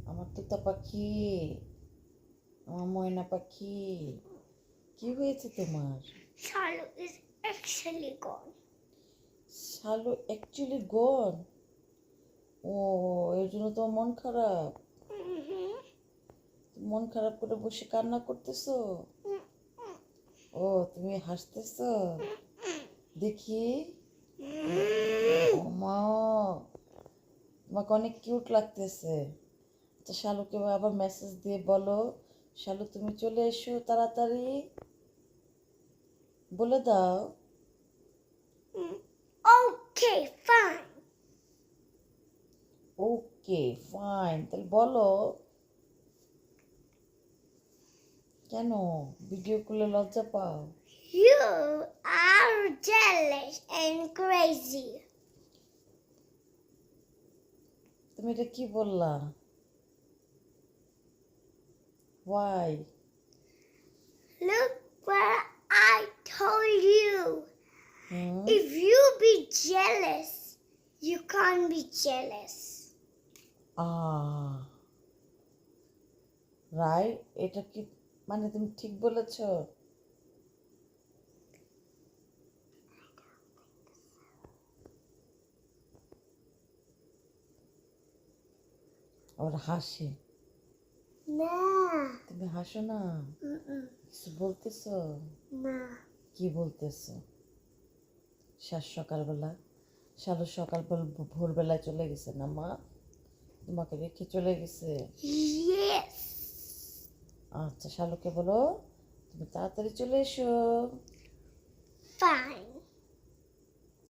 আমার তোতা পাখি, আমার ময়না পাখি, কি হয়েছে তোমার? Shalu is actually gone. Shalu actually gone? ও, এর জন্য তো মন খারাপ। মন খারাপ করে বসে কান্না করতেছো? ও, তুমি হাসতেছো? দেখি। ও মা, তোমাকে অনেক কিউট লাগতেছে। আচ্ছা, শালুকে আবার মেসেজ দিয়ে বলো, শালু তুমি চলে এসো তাড়াতাড়ি, বলে দাও। Okay, fine. ওকে ফাইন, তাহলে বলো। কেন ভিডিও কলে লজ্জা পাও? You are jealous and crazy. তুমি এটা কি বললা? Why? Look what I told you. Hmm, If you be jealous, you can't be jealous. Right, এটা কি মানে তুমি ঠিক বলেছ? আবার হাসে। Nah. তুমি হাসো না, কিছু বলতেছ? Nah. কি বলতেছ? সকালবেলা, শালু ভোরবেলায় চলে গেছে না মা? তোমাকে রেখে চলে গেছে? Yes. আচ্ছা, শালুকে বলো তুমি তাড়াতাড়ি চলে এসো। Fine.